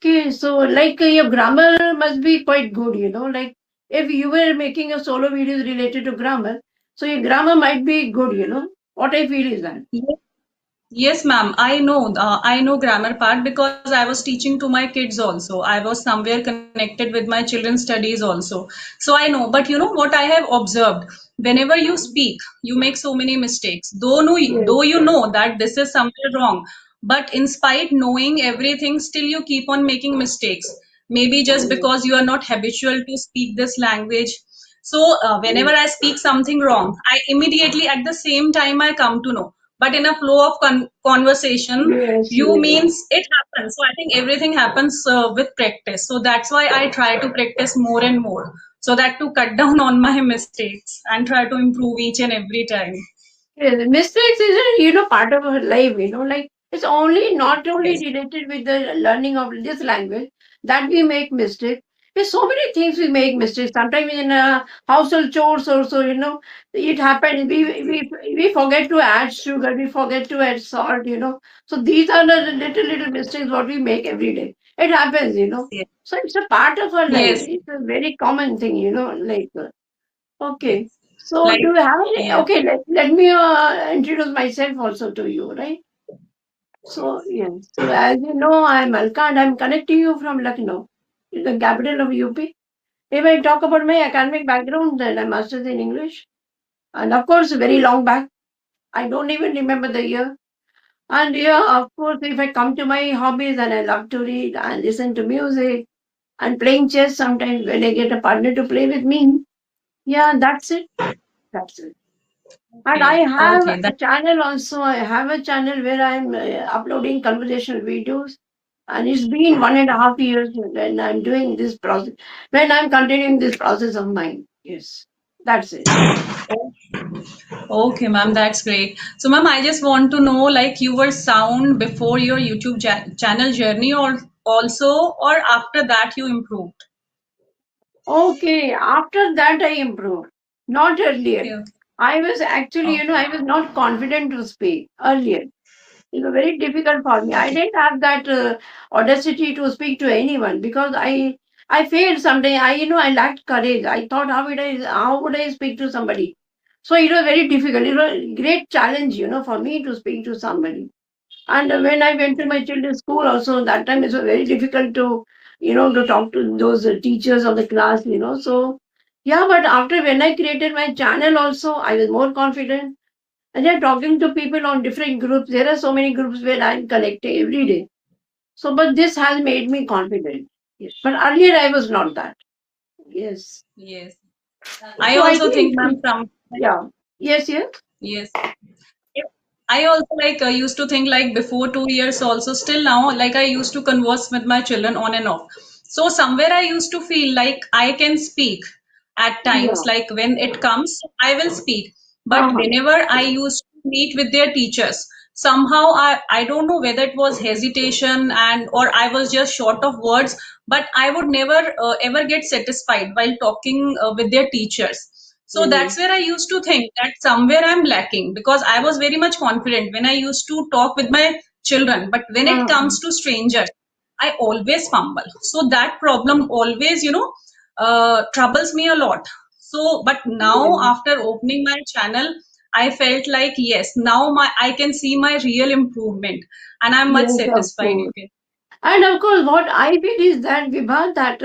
Okay, so like your grammar must be quite good, like if you were making a solo videos related to grammar, so your grammar might be good, What I feel is that. Yes, yes, ma'am. I know grammar part because I was teaching to my kids also. I was somewhere connected with my children's studies also. So I know. But you know what I have observed? Whenever you speak, you make so many mistakes. Yes, Though you know that this is somewhere wrong, but in spite knowing everything, still you keep on making mistakes. Maybe just yes, because you are not habitual to speak this language. So whenever yes, I speak something wrong, I immediately at the same time I come to know, but in a flow of conversation yes, you yes. means it happens. So I think everything happens with practice, so that's why I try to practice more and more, so that to cut down on my mistakes and try to improve each and every time. Yes, mistakes is a part of our life, like it's only not only Yes, related with the learning of this language that we make mistakes. There's so many things we make mistakes. Sometimes in household chores also, it happens. We forget to add sugar, we forget to add salt, So these are the little mistakes what we make every day. It happens, yes, So it's a part of our life. yes, It's a very common thing, like. Okay. yes. So do Like, you have any? yes. Okay, let me introduce myself also to you, right? So yes. So as you know, I'm Alka and I'm connecting you from Lucknow, the capital of UP. If I talk about my academic background, then I'm master's in English, and of course, very long back. I don't even remember the year. And yeah, of course, if I come to my hobbies, and I love to read and listen to music and playing chess sometimes when I get a partner to play with me. Yeah, that's it. That's it. And I Okay, have okay. a channel also. I have a channel where I'm uploading conversational videos. And it's been 1.5 years when I'm doing this process, when I'm continuing this process of mine. Yes, that's it. Okay, ma'am, that's great. So, ma'am, I just want to know, like, you were sound before your YouTube channel journey, or also, or after that you improved? Okay, after that I improved, not earlier. Okay, okay, I was actually, okay. I was not confident to speak earlier. It was very difficult for me. I didn't have that audacity to speak to anyone because I failed someday. I lacked courage. I thought how would I speak to somebody? So it was very difficult. It was a great challenge, for me to speak to somebody. And when I went to my children's school, also that time it was very difficult to talk to those teachers of the class, So yeah, but after when I created my channel, also I was more confident and then talking to people on different groups. There are so many groups where I'm connecting every day. So, but this has made me confident. Yes. But earlier I was not that. Yes. Yes. I So I also think, think, ma'am, from yeah. Yes, yes. yes. I also like used to think like before 2 years also still now like I used to converse with my children on and off. So somewhere I used to feel like I can speak at times Yeah. like when it comes I will speak. But Uh-huh. whenever I used to meet with their teachers, somehow I don't know whether it was hesitation and or I was just short of words, but I would never ever get satisfied while talking with their teachers. So Mm. that's where I used to think that somewhere I'm lacking because I was very much confident when I used to talk with my children. But when it Uh-huh. comes to strangers, I always fumble. So that problem always, troubles me a lot. So, but now Yeah. after opening my channel, I felt like yes, now I can see my real improvement, and I'm much Yes, of satisfied. You course. can. And of course, what I feel is that Vibha, that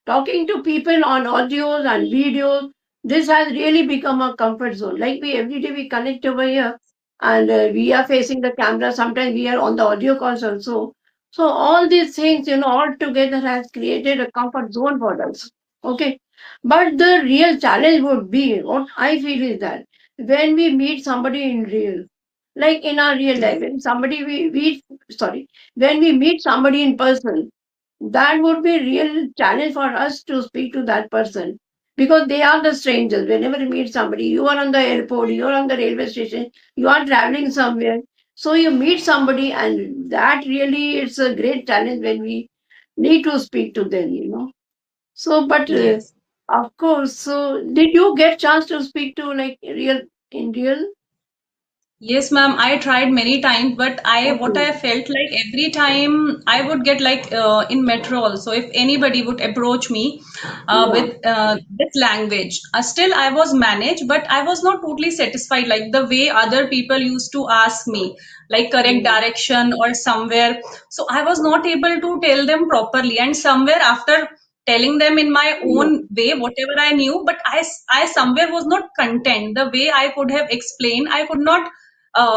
talking to people on audios and videos, this has really become a comfort zone. Like we every day we connect over here, and we are facing the camera. Sometimes we are on the audio calls also. So all these things, all together has created a comfort zone for us. Okay, but the real challenge would be what I feel is that when we meet somebody in real, like in our real life, Yes. when somebody we sorry when we meet somebody in person, that would be a real challenge for us to speak to that person because they are the strangers. Whenever you meet somebody, you are on the airport, you are on the railway station, you are traveling somewhere. So you meet somebody, and that really it's a great challenge when we need to speak to them. So, but Yes. of course, so did you get chance to speak to like real in real? Yes, ma'am. I tried many times, but I what Okay. I felt like every time I would get like in metro also, if anybody would approach me Yeah. with this language, still I was managed, but I was not totally satisfied. Like the way other people used to ask me, like correct Yeah. direction or somewhere, so I was not able to tell them properly. And somewhere after telling them in my Yeah. own way, whatever I knew, but I somewhere was not content. The way I could have explained, I could not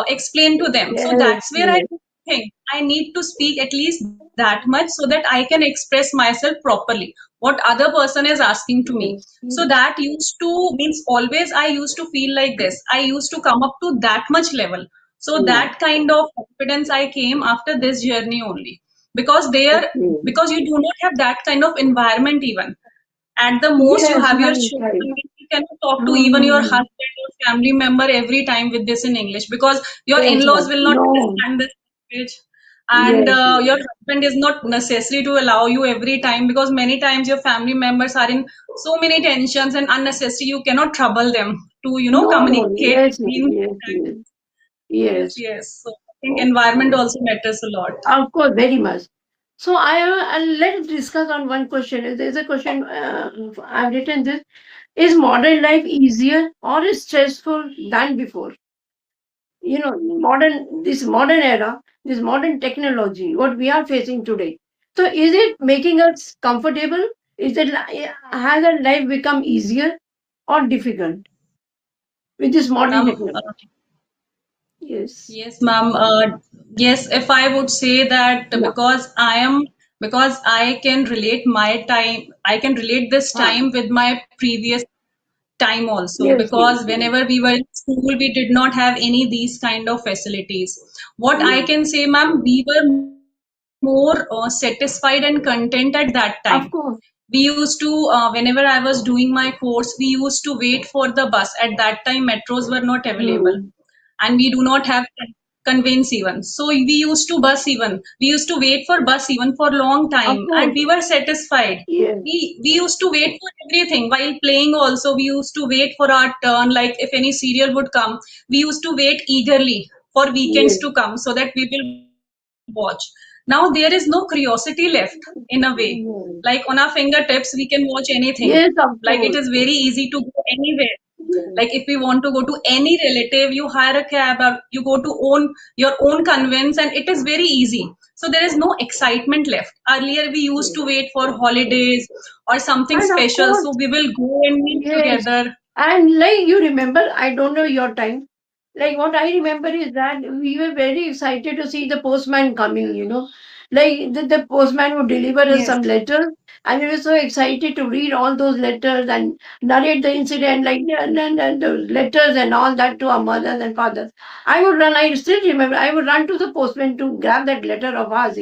explain to them. So Yes. that's where I Yes. think I need to speak at least that much so that I can express myself properly. What other person is asking to me. Yes. So that used to means always I used to feel like this. I used to come up to that much level. So Yeah. that kind of confidence I came after this journey only. Because there, Okay. because you do not have that kind of environment even. At the most, you Yes, have your right, children. right. You cannot talk to even your Hmm. husband or family member every time with this in English because your Yes, in-laws right. will not No. understand this language, and Yes, yes. your husband is not necessary to allow you every time because many times your family members are in so many tensions and unnecessary. You cannot trouble them to No, no. communicate Yes, yes, between. yes, yes. Yes, Yes. yes. So I think environment Okay. also matters a lot. Of course, very much. So let's discuss on one question. There's a question I've written this. Is modern life easier or is stressful than before? This modern era, this modern technology, what we are facing today. So is it making us comfortable? Has our life become easier or difficult with this modern Ma'am, technology? Yes. yes, ma'am. Yes, if I would say that Yeah. because I can relate my time, I can relate this Huh. time with my previous time also Yes, yes, because yes. whenever we were in school, we did not have any these kind of facilities. What I Yeah. can say, ma'am, we were more satisfied and content at that time. Of We course. used to, whenever I was doing my course, we used to wait for the bus. At that time, metros were not available Hmm. and we do not have conveyance even. So we used to bus even. We used to wait for bus even for long Of time and course. we were satisfied. Yes. We used to wait for everything while playing also. We used to wait for our turn. Like if any serial would come, we used to wait eagerly for weekends Yes. to come so that we will watch. Now there is no curiosity left in a way. Like on our Yes. fingertips, we can watch anything. Yes, Like of it is very course. easy to go anywhere. Like Yes. if we want to go to any relative, you hire a cab or you go to own your own conveyance and it is very easy. So there is no excitement left. Earlier we used Yes. to wait for holidays or something And of special, course, so we will go and meet yes. together. And like you remember, I don't know your time. Like what I remember is that we were very excited to see the postman coming. Like the postman would deliver us Yes. some letters, and we were so excited to read all those letters and narrate the incident, like and the letters and all that to our mothers and fathers. I still remember, I would run to the postman to grab that letter of ours.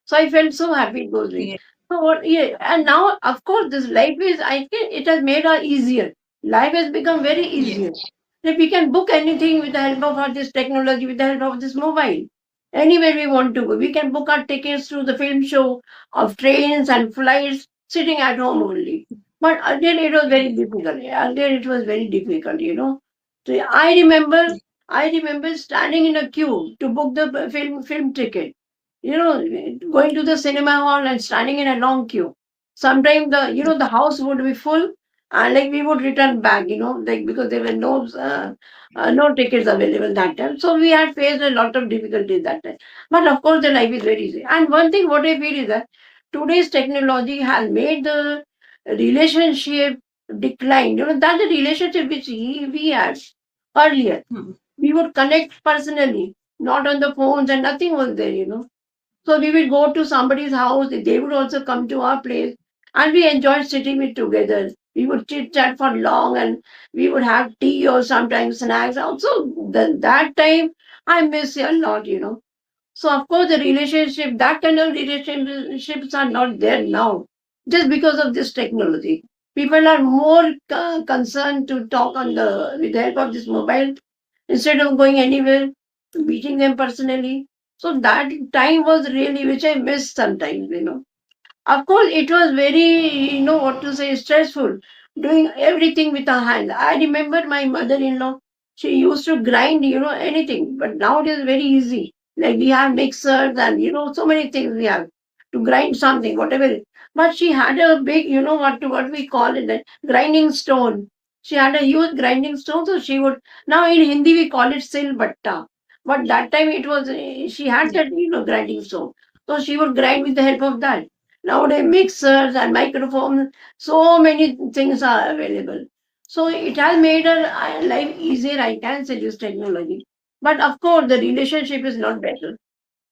So I felt so happy those days. Yes. So what, yeah, and now, of course, this life is, I think it has made us easier. Life has become very easier. Yes. That we can book anything with the help of our this technology, with the help of this mobile. Anywhere we want to go, we can book our tickets to the film show of trains and flights sitting at home only. But earlier it was very Yes. difficult. Earlier it was very difficult. So I remember standing in a queue to book the film ticket. Going to the cinema hall and standing in a long queue. Sometimes the house would be full, and like we would return back, like because there were no tickets available that time. So we had faced a lot of difficulties that time. But of course, the life is very easy. And one thing what I feel is that today's technology has made the relationship decline. That the relationship which we had earlier, Hmm. we would connect personally, not on the phones, and nothing was there. So we would go to somebody's house, they would also come to our place, and we enjoyed sitting with together. We would chit chat for long and we would have tea or sometimes snacks. Also, that time I miss a lot. So, of course, that kind of relationships are not there now just because of this technology. People are more concerned to talk with the help of this mobile instead of going anywhere, meeting them personally. So that time was really which I missed sometimes. Of course, it was very, what to say, stressful, doing everything with her hand. I remember my mother-in-law. She used to grind, anything, but now it is very easy. Like we have mixers and so many things we have to grind something, whatever. But she had a big, what we call it, a grinding stone. She had a huge grinding stone, so she would. Now in Hindi we call it sil batta, but that time it was she had that grinding stone, so she would grind with the help of that. Nowadays mixers and microphones, so many things are available. So it has made our life easier, I can say, this technology. But of course, the relationship is not better,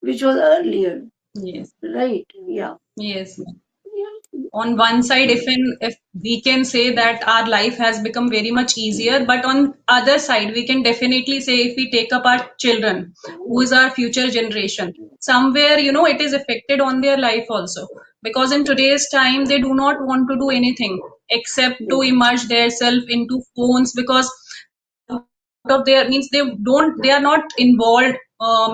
which was earlier, Yes. right? Yeah. Yes. Yeah. On one side, if we can say that our life has become very much easier, but on other side we can definitely say, if we take up our children, who is our future generation, somewhere it is affected on their life also, because in today's time they do not want to do anything except to Yeah. immerse themselves into phones, because out of their means they are not involved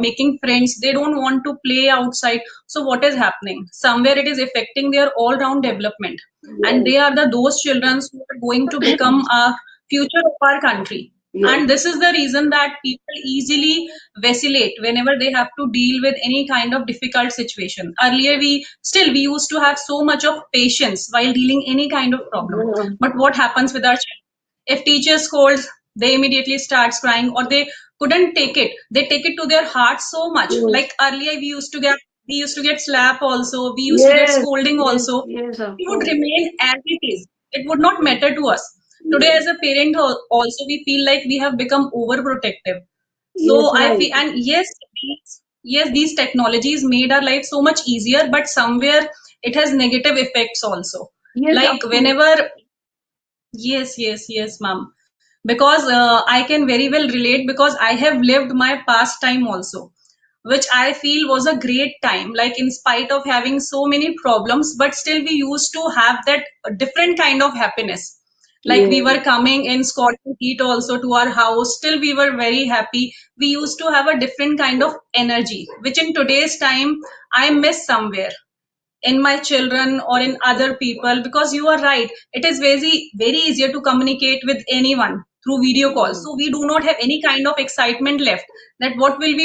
making friends, they don't want to play outside. So what is happening, somewhere it is affecting their all round development, and Yes. they are those children who are going to become a future of our country. Yes. And this is the reason that people easily vacillate whenever they have to deal with any kind of difficult situation. Earlier we used to have so much of patience while dealing any kind of problem, Yeah. but what happens with our children, if teacher scolds, they immediately starts crying, or they couldn't take it, they take it to their heart so much. Yes. Like earlier we used to get slap also, we used to get Yes. scolding Yes. also. Yes. Of We would course. remain as it is, it would not matter to us. Today Yes. as a parent also we feel like we have become overprotective. Yes. So I Right. feel, and yes, these technologies made our life so much easier, but somewhere it has negative effects also. Yes. Like Of course. whenever yes, ma'am. Because I can very well relate, because I have lived my past time also, which I feel was a great time. Like in spite of having so many problems, but still we used to have that different kind of happiness. Like we Yes. were coming in scorching heat also to our house, still we were very happy. We used to have a different kind of energy, which in today's time I miss somewhere in my children or in other people, because you are right, it is very easier to communicate with anyone through video calls, so we do not have any kind of excitement left, that what will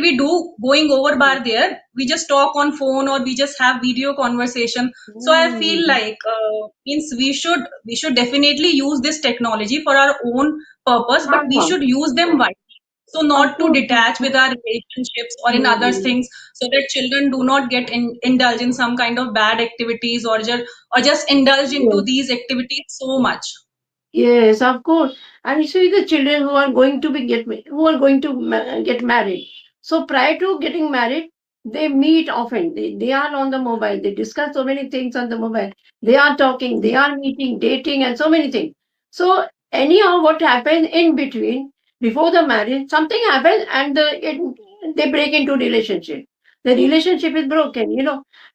we do going over bar there, we just talk on phone or we just have video conversation. So I feel Mm. like means we should definitely use this technology for our own purpose, but we Uh-huh. should use them wisely, so Of not to course. Of detach with course. our relationships or in other Mm. things, so that children do not get indulge in some kind of bad activities, or just indulge into Yes. these activities so much. Yes, of course. And you see the children who are going to who are going to get married. So prior to getting married, they meet often. They are on the mobile. They discuss so many things on the mobile. They are talking. They are meeting, dating, and so many things. So anyhow, what happens in between before the marriage, something happens, and they break into relationship. The relationship is broken,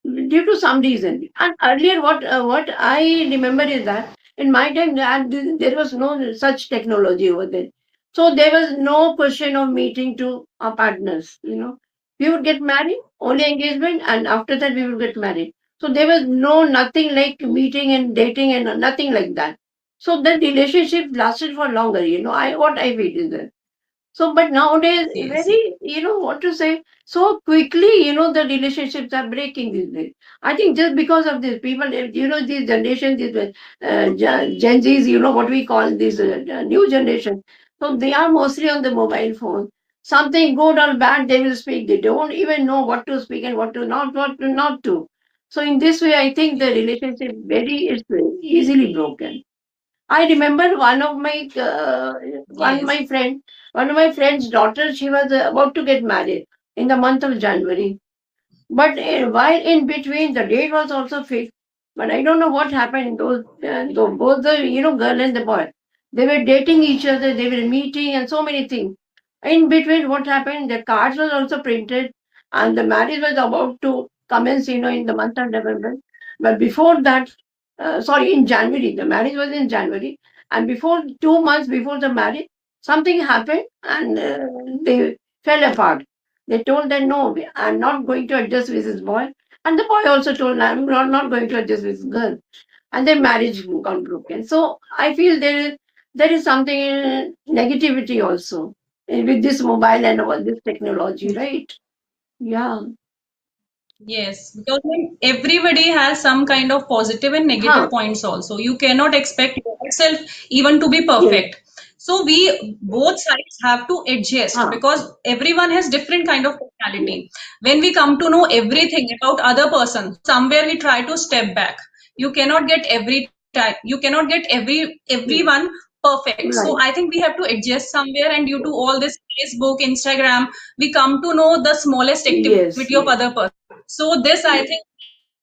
due to some reason. And earlier, what I remember is that in my time, there was no such technology over there. So there was no question of meeting to our partners. We would get married, only engagement, and after that we would get married. So there was nothing like meeting and dating and nothing like that. So the relationship lasted for longer. What I feel is that. So, but nowadays, Yes, very, what to say, so quickly, the relationships are breaking these days. I think just because of this, people, these generation, these Gen Zs, what we call this new generation. So they are mostly on the mobile phone. Something good or bad, they will speak. They don't even know what to speak and what to not to. So in this way, I think the relationship is easily broken. I remember yes, one of my friend's daughter. She was about to get married in the month of January. But while in between, the date was also fixed. But I don't know what happened. Both the girl and the boy, they were dating each other. They were meeting and so many things. In between, what happened? The cards was also printed, and the marriage was about to commence. In the month of November. But before that, sorry, in January, the marriage was in January, and before 2 months before the marriage, something happened, and they fell apart. They told that no, I'm not going to adjust with this boy. And the boy also told, I'm not going to adjust with this girl. And their marriage got broken. So I feel there is there is something negativity also with this mobile and all this technology, right? Yeah. Yes, because like, everybody has some kind of positive and Huh. negative points also. You cannot expect yourself even to be Yes. perfect. So we both sides have to adjust Huh. because everyone has different kind of Yes. personality. When we come to know everything about other person, so somewhere we try to step back. You cannot get every time, you cannot get Yes. everyone perfect. So I Right. think we have to adjust somewhere, and due to all this Facebook, Instagram, we come to know the smallest activity Yes. of Yes. other person. So this I Yes. think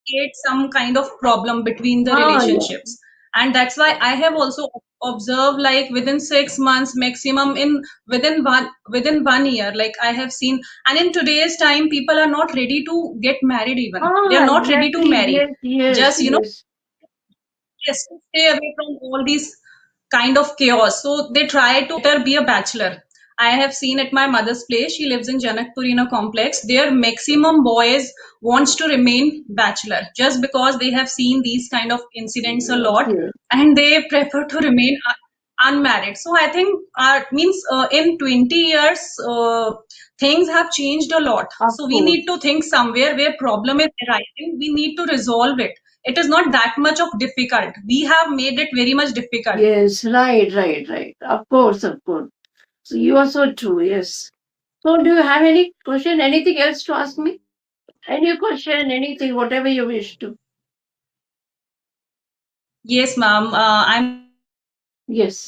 creates some kind of problem between the Ah, relationships. yeah. And that's why I have also observed like within 6 months maximum in within one year, like I have seen. And in today's time people are not ready to get married even. They are Ah, not ready to exactly. marry. Yes. Yes. Just Yes. yes, to stay away from all these kind of chaos. So they try to better be a bachelor. I have seen at my mother's place, she lives in Janakpuri in a complex. Their maximum boys wants to remain bachelor just because they have seen these kind of incidents a Yes. lot Yes. and they prefer to remain unmarried. So I think means in 20 years things have changed a lot. Of So we course. need to think somewhere where problem is arising, we need to resolve it. It is not that much of difficult. We have made it very much difficult. Yes. Right. Right. Right. Of course. Of course. So you are so true. Yes. So do you have any question? Anything else to ask me? Any question? Anything? Whatever you wish to. Yes, ma'am. I'm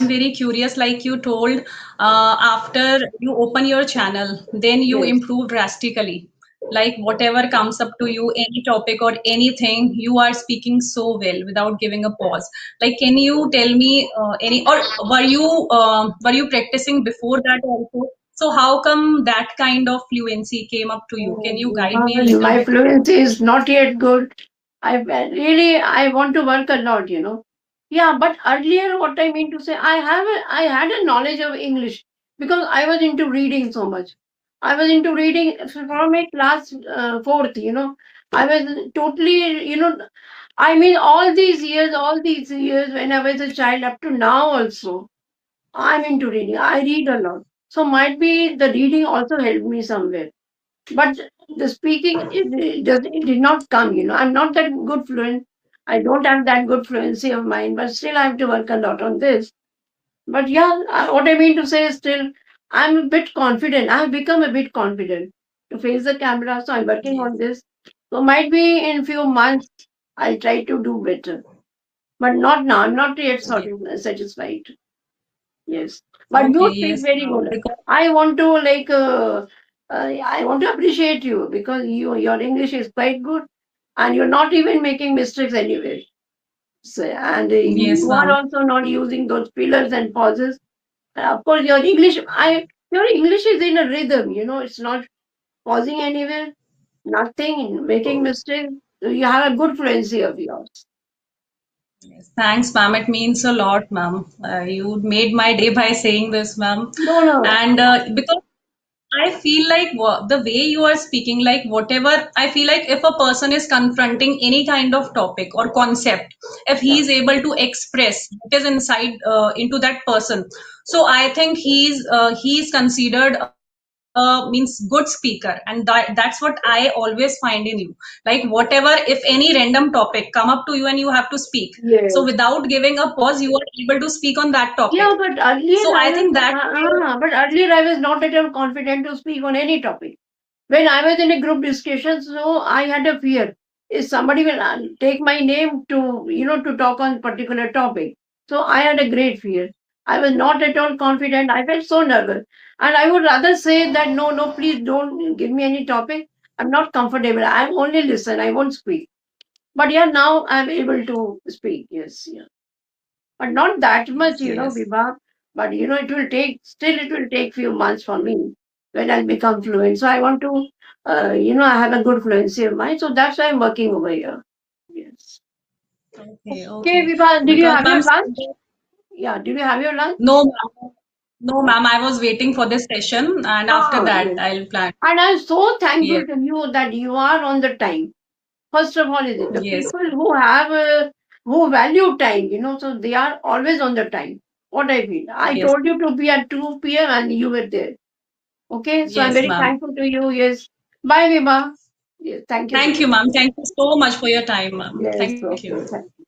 very curious. Like you Yes. told, after you open your channel, then you improve Yes. drastically. Like whatever comes up to you, any topic or anything, you are speaking so well without giving a pause. Like, can you tell me any, or were you practicing before that also? So how come that kind of fluency came up to you? Can Oh, you guide me a Vivan, little my bit? fluency is not yet good. I want to work a lot. Yeah, but earlier, what I mean to say, I had a knowledge of English because I was into reading so much. I was into reading from my class fourth. I was totally. I mean, all these years when I was a child up to now also, I'm into reading. I read a lot. So might be the reading also helped me somewhere, but the speaking it did not come. I'm not that good fluent. I don't have that good fluency of mine, but still I have to work a lot on this. But yeah, what I mean to say is still I'm a bit confident. I have become a bit confident to face the camera, so I'm working Yes. on this. So might be in few months I'll try to do better, but not now. I'm not yet Yes. satisfied. Yes, but Okay. you speak Yes, very ma'am. good. Because I want to I want to appreciate you because your English is quite good, and you're not even making mistakes anyway. So, and yes, you are ma'am. also not using those fillers and pauses. Of course, your English is in a rhythm. It's not pausing anywhere, nothing, making mistakes. So you have a good fluency of yours. Yes. Thanks, ma'am. It means a lot, ma'am. You made my day by saying this, ma'am. No, no. And because I feel like the way you are speaking, like whatever, I feel like if a person is confronting any kind of topic or concept, if he Yeah. is able to express what is inside into that person, so I think he's considered means good speaker, and that's what I always find in you. Like whatever, if any random topic come up to you and you have to speak, so Yes. without giving a pause, you are able to speak on that topic. Yeah, but So earlier I I think was, that but earlier I was not at all confident to speak on any topic. When I was in a group discussion, so I had a fear. Is somebody will take my name to talk on particular topic. So I had a great fear. I was not at all confident. I felt so nervous. And I would rather say that no, no, please don't give me any topic. I'm not comfortable. I only listen. I won't speak. But yeah, now I'm able to speak. Yes, yeah, but not that much, yes, yes. Vibha. But it will take few months for me when I'll become fluent. So I want to, I have a good fluency of mine. So that's why I'm working over here. Yes. Okay, Okay, okay. Vibha, did you Because have ma'am, your lunch? Yeah, did you have your lunch? no, ma'am. No, ma'am. I was waiting for this session, and after Ah, that, yes. I'll plan. And I'm so thankful Yes, to you that you are on the time. First of all, is it the yes, people who value time, so they are always on the time. What I feel. I Yes. told you to be at 2 p.m. and you were there. Okay, so I'm Yes, very ma'am. thankful to you. Yes. Bye, Vima. Yes, thank you so Thank much. you, ma'am. Thank you so much for your time, ma'am. Yes, Thank you. okay. Thank you.